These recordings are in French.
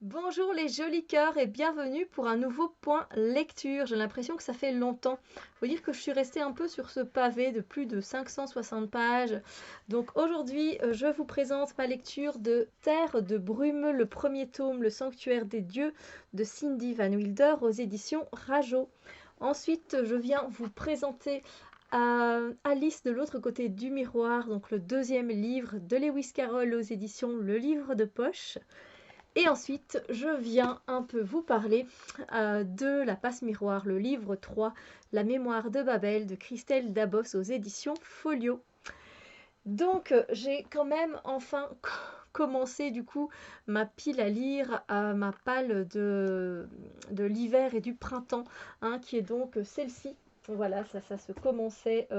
Bonjour les jolis cœurs et bienvenue pour un nouveau point lecture. J'ai l'impression que ça fait longtemps. Faut dire que je suis restée un peu sur ce pavé de plus de 560 pages. Donc aujourd'hui, je vous présente ma lecture de Terre de brume, le premier tome, Le sanctuaire des dieux de Cindy Van Wilder aux éditions Rajo. Ensuite, je viens vous présenter Alice de l'autre côté du miroir, donc le deuxième livre de Lewis Carroll aux éditions Le Livre de Poche. Et ensuite, je viens un peu vous parler de La Passe-Miroir, le livre 3, La mémoire de Babel de Christelle Dabos aux éditions Folio. Donc, j'ai quand même enfin commencé du coup ma pile à lire, ma palle de l'hiver et du printemps, hein, qui est donc celle-ci. Voilà, ça se commençait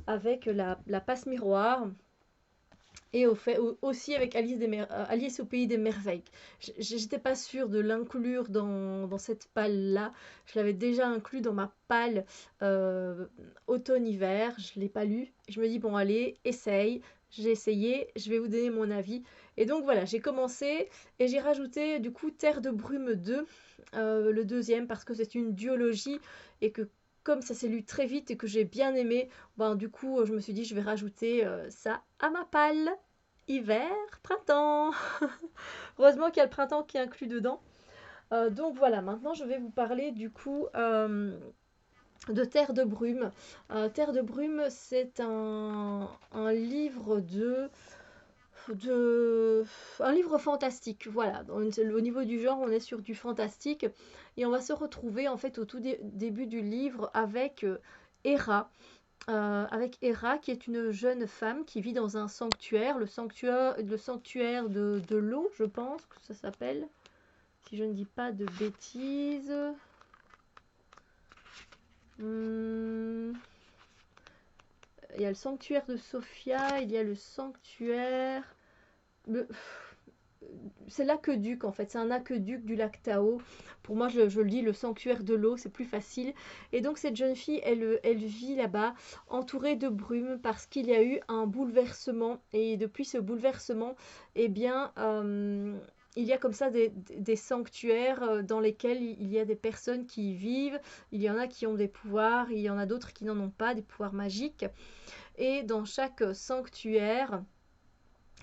avec la Passe-Miroir. Et aussi avec Alice au pays des merveilles. J'étais pas sûre de l'inclure dans cette palle-là. Je l'avais déjà inclus dans ma palle automne-hiver. Je l'ai pas lu. Je me dis, bon, allez, essaye. J'ai essayé, je vais vous donner mon avis. Et donc voilà, j'ai commencé et j'ai rajouté du coup Terre de brume 2, le deuxième, parce que c'est une duologie et que comme ça s'est lu très vite et que j'ai bien aimé, ben, du coup, je me suis dit, je vais rajouter ça à ma palle. Hiver, printemps. Heureusement qu'il y a le printemps qui est inclus dedans. Donc voilà, maintenant je vais vous parler du coup de Terre de brume. Terre de brume, c'est un livre un livre fantastique. Voilà, au niveau du genre, on est sur du fantastique. Et on va se retrouver en fait au tout début du livre avec Hera. Avec Hera, qui est une jeune femme qui vit dans un sanctuaire, le sanctuaire de l'eau, je pense que ça s'appelle, si je ne dis pas de bêtises. Hmm, il y a le sanctuaire de Sophia, il y a le sanctuaire... Le... C'est l'aqueduc en fait, c'est un aqueduc du lac Tao. Pour moi, je le dis le sanctuaire de l'eau, c'est plus facile. Et donc cette jeune fille, elle vit là-bas entourée de brume parce qu'il y a eu un bouleversement. Et depuis ce bouleversement, eh bien, il y a comme ça des sanctuaires dans lesquels il y a des personnes qui y vivent. Il y en a qui ont des pouvoirs, il y en a d'autres qui n'en ont pas, des pouvoirs magiques. Et dans chaque sanctuaire,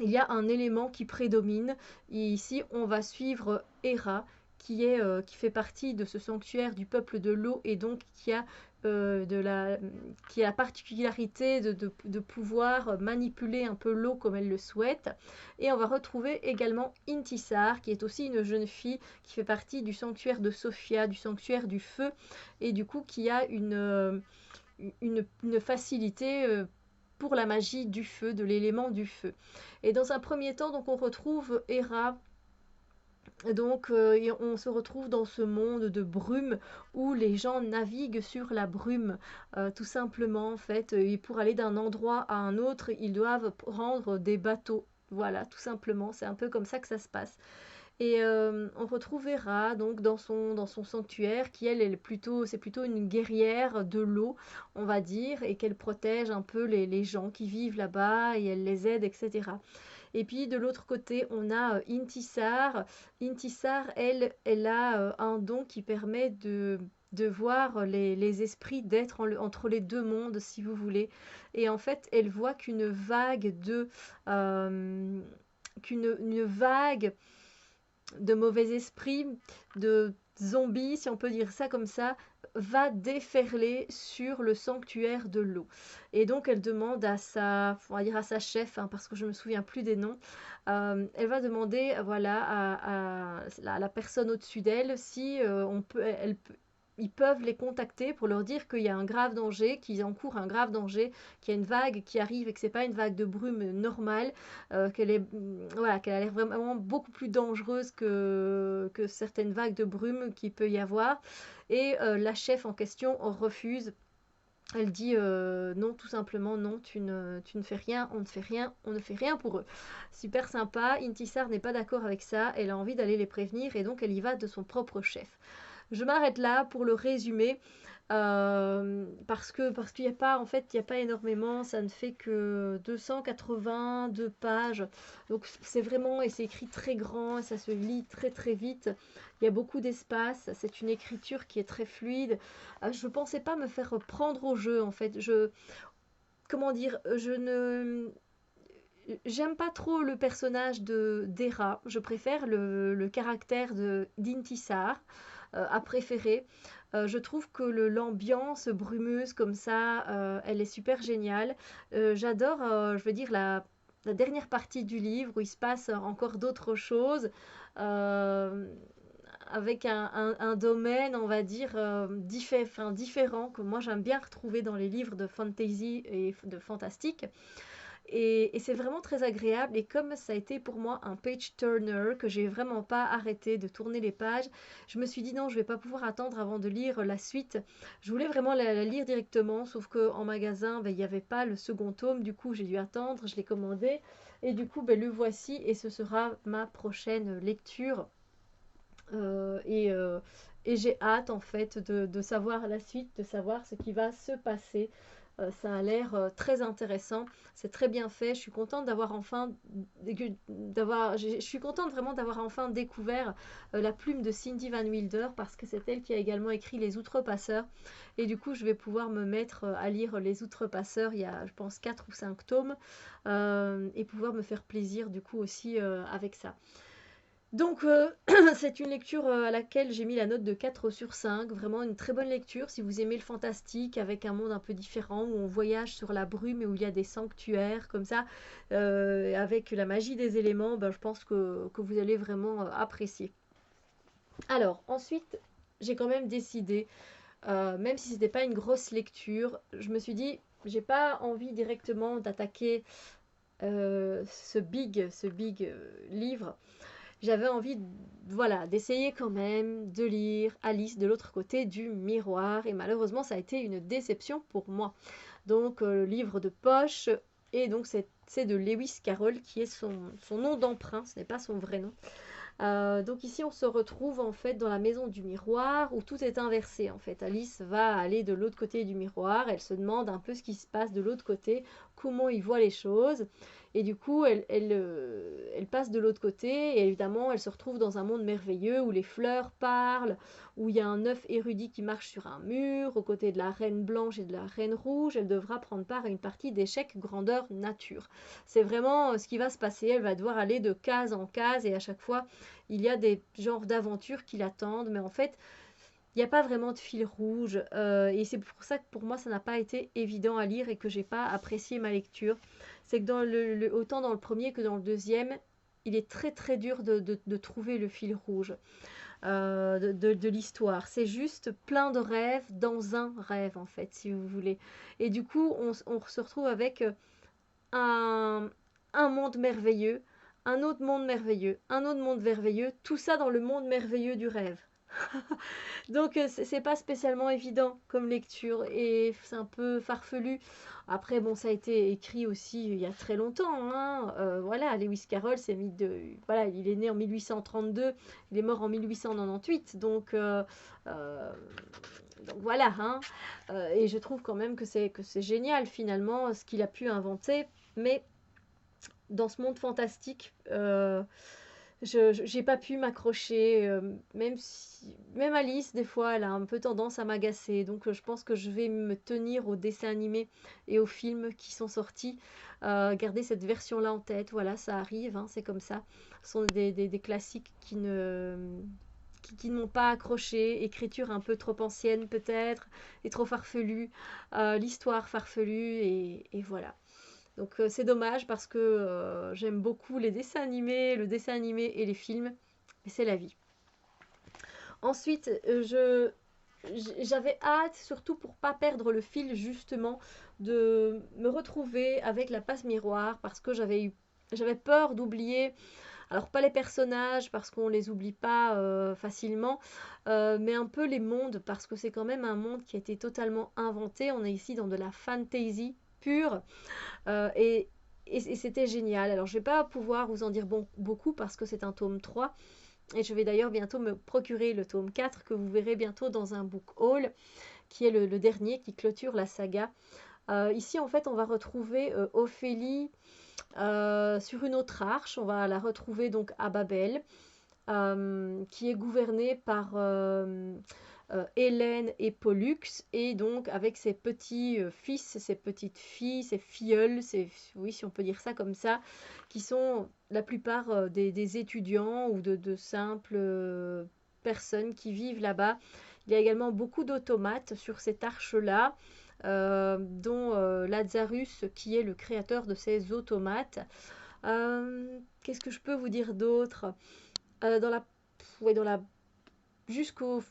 il y a un élément qui prédomine. Et ici, on va suivre Hera, qui fait partie de ce sanctuaire du peuple de l'eau et donc qui a la particularité de pouvoir manipuler un peu l'eau comme elle le souhaite. Et on va retrouver également Intisar, qui est aussi une jeune fille qui fait partie du sanctuaire de Sophia, du sanctuaire du feu, et du coup qui a une facilité pour la magie du feu, de l'élément du feu. Et dans un premier temps, donc on retrouve Hera. Donc on se retrouve dans ce monde de brume où les gens naviguent sur la brume, tout simplement en fait. Et pour aller d'un endroit à un autre, ils doivent prendre des bateaux. Voilà, tout simplement, c'est un peu comme ça que ça se passe. Et on retrouve Hera donc dans son sanctuaire qui c'est plutôt une guerrière de l'eau, on va dire, et qu'elle protège un peu les gens qui vivent là-bas et elle les aide, etc. Et puis de l'autre côté, on a Intisar. Intisar, elle a un don qui permet de voir les esprits, d'être entre les deux mondes, si vous voulez. Et en fait, elle voit qu'une vague de mauvais esprits, de zombies, si on peut dire ça comme ça, va déferler sur le sanctuaire de l'eau. Et donc elle demande on va dire à sa chef, hein, parce que je me souviens plus des noms, elle va demander, voilà, à la personne au-dessus d'elle si ils peuvent les contacter pour leur dire qu'il y a un grave danger, qu'ils encourent un grave danger, qu'il y a une vague qui arrive et que c'est pas une vague de brume normale, voilà, qu'elle a l'air vraiment beaucoup plus dangereuse que certaines vagues de brume qu'il peut y avoir. Et la chef en question refuse. Elle dit non, tout simplement non, tu ne fais rien, on ne fait rien, on ne fait rien pour eux. Super sympa. Intisar n'est pas d'accord avec ça, elle a envie d'aller les prévenir et donc elle y va de son propre chef. Je m'arrête là pour le résumé. Parce qu'il n'y a pas, en fait, il y a pas énormément, ça ne fait que 282 pages. Donc c'est vraiment, et c'est écrit très grand, et ça se lit très très vite. Il y a beaucoup d'espace, c'est une écriture qui est très fluide. Je ne pensais pas me faire prendre au jeu, en fait. Comment dire, j'aime pas trop le personnage de d'Hera. Je préfère le caractère de d'Intisar à préférer. Je trouve que l'ambiance brumeuse comme ça, elle est super géniale. J'adore, je veux dire, la dernière partie du livre où il se passe encore d'autres choses. euh, Avec un domaine, on va dire, différent, que moi j'aime bien retrouver dans les livres de fantasy et de fantastique. Et c'est vraiment très agréable. Et comme ça a été pour moi un page turner, que j'ai vraiment pas arrêté de tourner les pages, je me suis dit non, je vais pas pouvoir attendre avant de lire la suite. Je voulais vraiment la lire directement, sauf qu'en magasin, ben, il n'y avait pas le second tome. Du coup, j'ai dû attendre, je l'ai commandé. Et du coup, ben, le voici et ce sera ma prochaine lecture. Euh, et, euh, et j'ai hâte en fait de savoir la suite, de savoir ce qui va se passer. Ça a l'air très intéressant, c'est très bien fait. Je suis contente d'avoir je suis contente vraiment d'avoir enfin découvert la plume de Cindy Van Wilder parce que c'est elle qui a également écrit Les Outrepasseurs. Et du coup, je vais pouvoir me mettre à lire Les Outrepasseurs. Il y a, je pense, 4 ou 5 tomes et pouvoir me faire plaisir du coup aussi avec ça. Donc, c'est une lecture à laquelle j'ai mis la note de 4 sur 5. Vraiment une très bonne lecture si vous aimez le fantastique avec un monde un peu différent où on voyage sur la brume et où il y a des sanctuaires comme ça, avec la magie des éléments, ben, je pense que vous allez vraiment apprécier. Alors, ensuite, j'ai quand même décidé, même si c'était pas une grosse lecture, je me suis dit, j'ai pas envie directement d'attaquer ce big livre. J'avais envie, voilà, d'essayer quand même de lire Alice de l'autre côté du miroir. Et malheureusement, ça a été une déception pour moi. Donc, le livre de poche. Et donc, c'est de Lewis Carroll qui est son nom d'emprunt. Ce n'est pas son vrai nom. Donc ici, on se retrouve en fait dans la maison du miroir où tout est inversé. En fait, Alice va aller de l'autre côté du miroir. Elle se demande un peu ce qui se passe de l'autre côté, comment il voit les choses. Et du coup, elle passe de l'autre côté et évidemment, elle se retrouve dans un monde merveilleux où les fleurs parlent, où il y a un œuf érudit qui marche sur un mur, aux côtés de la reine blanche et de la reine rouge. Elle devra prendre part à une partie d'échecs grandeur nature. C'est vraiment ce qui va se passer. Elle va devoir aller de case en case et à chaque fois, il y a des genres d'aventures qui l'attendent, mais en fait, il n'y a pas vraiment de fil rouge. Et c'est pour ça que pour moi, ça n'a pas été évident à lire et que j'ai pas apprécié ma lecture. C'est que autant dans le premier que dans le deuxième, il est très très dur de trouver le fil rouge de l'histoire. C'est juste plein de rêves dans un rêve, en fait, si vous voulez. Et du coup, on se retrouve avec un, un monde merveilleux, un autre monde merveilleux, un autre monde merveilleux, tout ça dans le monde merveilleux du rêve. Donc c'est pas spécialement évident comme lecture et c'est un peu farfelu. Après bon ça a été écrit aussi il y a très longtemps hein. Voilà Lewis Carroll voilà il est né en 1832, il est mort en 1898 donc voilà hein. Et je trouve quand même que c'est génial finalement ce qu'il a pu inventer mais dans ce monde fantastique, j'ai pas pu m'accrocher, même Alice, des fois, elle a un peu tendance à m'agacer. Donc, je pense que je vais me tenir aux dessins animés et aux films qui sont sortis. Garder cette version-là en tête. Voilà, ça arrive, hein, c'est comme ça. Ce sont des classiques qui ne m'ont pas accroché. Écriture un peu trop ancienne, peut-être, et trop farfelue. L'histoire farfelue, et voilà. Donc c'est dommage parce que j'aime beaucoup les dessins animés, le dessin animé et les films, mais c'est la vie. Ensuite, j'avais hâte, surtout pour pas perdre le fil justement, de me retrouver avec la passe miroir parce que j'avais peur d'oublier, alors pas les personnages parce qu'on les oublie pas facilement, mais un peu les mondes parce que c'est quand même un monde qui a été totalement inventé. On est ici dans de la fantasy pure. Euh, et, et c'était génial. Alors, je ne vais pas pouvoir vous en dire beaucoup parce que c'est un tome 3. Et je vais d'ailleurs bientôt me procurer le tome 4 que vous verrez bientôt dans un book haul qui est le dernier qui clôture la saga. Ici, en fait, on va retrouver Ophélie sur une autre arche. On va la retrouver donc à Babel, qui est gouvernée par Hélène et Pollux, et donc avec ses petits fils, ses petites filles, ses filleuls, oui, si on peut dire ça comme ça, qui sont la plupart des étudiants ou de simples personnes qui vivent là-bas. Il y a également beaucoup d'automates sur cette arche-là, dont Lazarus, qui est le créateur de ces automates. Qu'est-ce que je peux vous dire d'autre? Dans la, ouais, dans la, jusqu'au,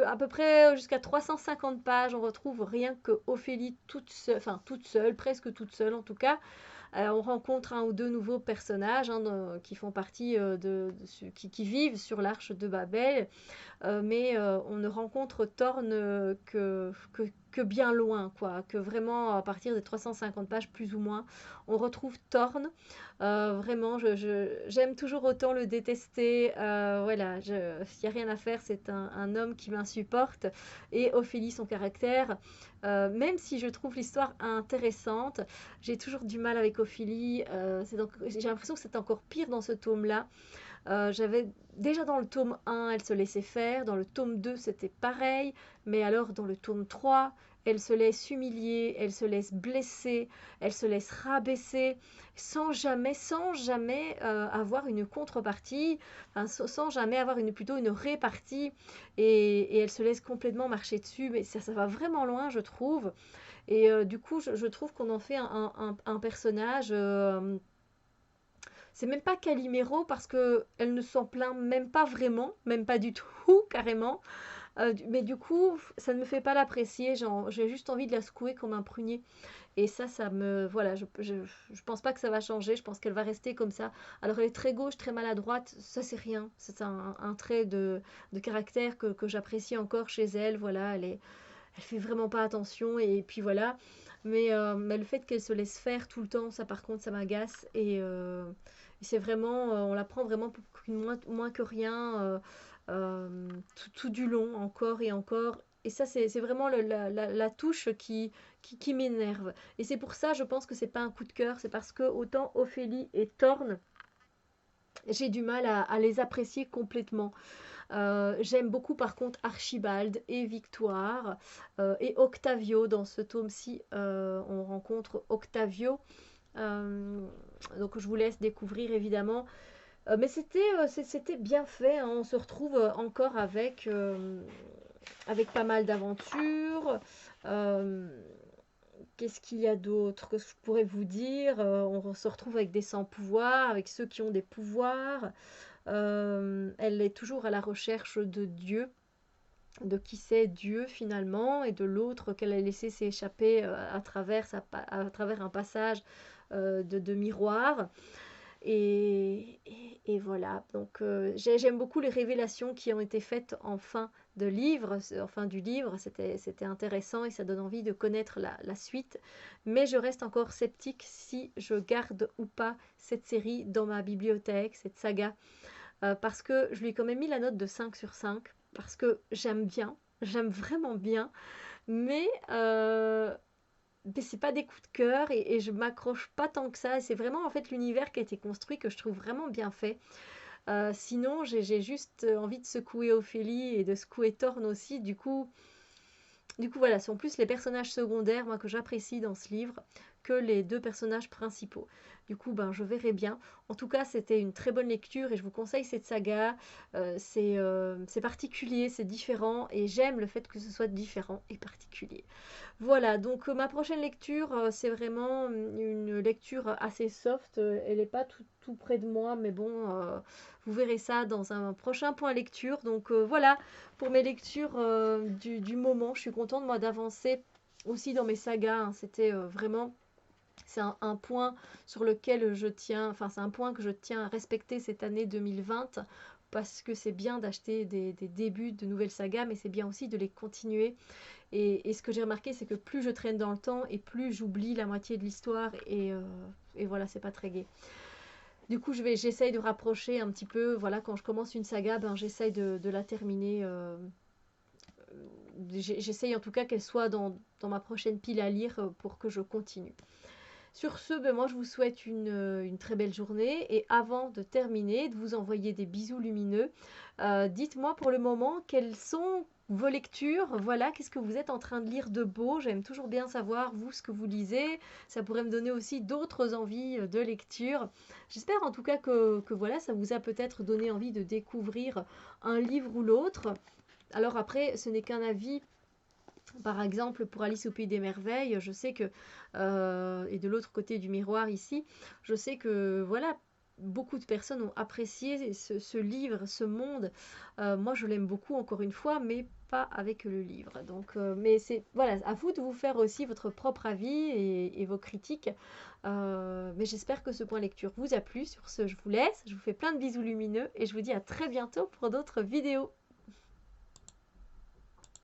à peu près jusqu'à 350 pages, on retrouve rien que Ophélie toute seule, presque toute seule en tout cas. On rencontre un ou deux nouveaux personnages qui font partie qui vivent sur l'arche de Babel. Mais on ne rencontre Thorn que bien loin, quoi. Que vraiment, à partir des 350 pages, plus ou moins, on retrouve Thorn. Vraiment, j'aime toujours autant le détester. Voilà, il n'y a rien à faire, c'est un homme qui m'insupporte. Et Ophélie, son caractère, même si je trouve l'histoire intéressante, j'ai toujours du mal avec Ophélie. J'ai l'impression que c'est encore pire dans ce tome-là. J'avais déjà dans le tome 1, elle se laissait faire, dans le tome 2, c'était pareil, mais alors dans le tome 3, elle se laisse humilier, elle se laisse blesser, elle se laisse rabaisser, sans jamais avoir une contrepartie, enfin, sans jamais avoir plutôt une répartie, et elle se laisse complètement marcher dessus, mais ça va vraiment loin, je trouve. Et du coup, je trouve qu'on en fait un personnage. C'est même pas Calimero parce que elle ne s'en plaint même pas vraiment, même pas du tout, carrément. Mais du coup, ça ne me fait pas l'apprécier. J'ai juste envie de la secouer comme un prunier. Et ça me. Voilà, je pense pas que ça va changer. Je pense qu'elle va rester comme ça. Alors, elle est très gauche, très maladroite. Ça, c'est rien. C'est un trait de caractère que j'apprécie encore chez elle. Voilà, elle fait vraiment pas attention. Et puis voilà. Mais le fait qu'elle se laisse faire tout le temps, ça par contre, ça m'agace. Et c'est vraiment, on la prend vraiment pour moins que rien, tout du long, encore et encore. Et ça, c'est vraiment la touche qui m'énerve. Et c'est pour ça, je pense que c'est pas un coup de cœur. C'est parce que autant Ophélie et Thorn, j'ai du mal à les apprécier complètement. J'aime beaucoup par contre Archibald et Victoire et Octavio. Dans ce tome-ci, on rencontre Octavio. Euh, donc je vous laisse découvrir évidemment. Mais c'était bien fait, hein. On se retrouve encore avec pas mal d'aventures. Euh, Qu'est-ce qu'il y a d'autre que je pourrais vous dire? On se retrouve avec des sans-pouvoirs, avec ceux qui ont des pouvoirs. Elle est toujours à la recherche de Dieu, de qui c'est Dieu finalement, et de l'autre qu'elle a laissé s'échapper à travers un passage de miroir. Et voilà, donc j'aime beaucoup les révélations qui ont été faites en fin du livre, c'était intéressant et ça donne envie de connaître la suite, mais je reste encore sceptique si je garde ou pas cette série dans ma bibliothèque, cette saga, parce que je lui ai quand même mis la note de 5 sur 5, parce que j'aime vraiment bien, mais c'est pas des coups de cœur et je m'accroche pas tant que ça. C'est vraiment en fait l'univers qui a été construit que je trouve vraiment bien fait. Sinon, j'ai juste envie de secouer Ophélie et de secouer Thorn aussi. Du coup, voilà, c'est en plus les personnages secondaires, moi, que j'apprécie dans ce livre, que les deux personnages principaux. Du coup, ben, je verrai bien. En tout cas, c'était une très bonne lecture et je vous conseille cette saga. C'est particulier, c'est différent et j'aime le fait que ce soit différent et particulier. Voilà, donc ma prochaine lecture, c'est vraiment une lecture assez soft. Elle n'est pas tout près de moi, mais bon, vous verrez ça dans un prochain point lecture. Donc voilà, pour mes lectures du moment, je suis contente moi d'avancer aussi dans mes sagas, hein. C'était vraiment, c'est un point sur lequel je tiens, enfin c'est un point que je tiens à respecter cette année 2020 parce que c'est bien d'acheter des débuts de nouvelles sagas, mais c'est bien aussi de les continuer. Et ce que j'ai remarqué, c'est que plus je traîne dans le temps et plus j'oublie la moitié de l'histoire et voilà, c'est pas très gai. Du coup, j'essaye de rapprocher un petit peu, voilà, quand je commence une saga, ben, j'essaye de la terminer j'essaye en tout cas qu'elle soit dans ma prochaine pile à lire pour que je continue. Sur ce, ben moi je vous souhaite une très belle journée et avant de terminer, de vous envoyer des bisous lumineux. Dites-moi pour le moment quelles sont vos lectures, voilà, qu'est-ce que vous êtes en train de lire de beau. J'aime toujours bien savoir, vous, ce que vous lisez. Ça pourrait me donner aussi d'autres envies de lecture. J'espère en tout cas que voilà, ça vous a peut-être donné envie de découvrir un livre ou l'autre. Alors après, ce n'est qu'un avis. Par exemple, pour Alice au pays des merveilles, je sais que, et de l'autre côté du miroir ici, je sais que voilà, beaucoup de personnes ont apprécié ce livre, ce monde. Moi, je l'aime beaucoup, encore une fois, mais pas avec le livre. Donc, mais c'est voilà, à vous de vous faire aussi votre propre avis et vos critiques. Mais j'espère que ce point lecture vous a plu. Sur ce, je vous laisse. Je vous fais plein de bisous lumineux et je vous dis à très bientôt pour d'autres vidéos.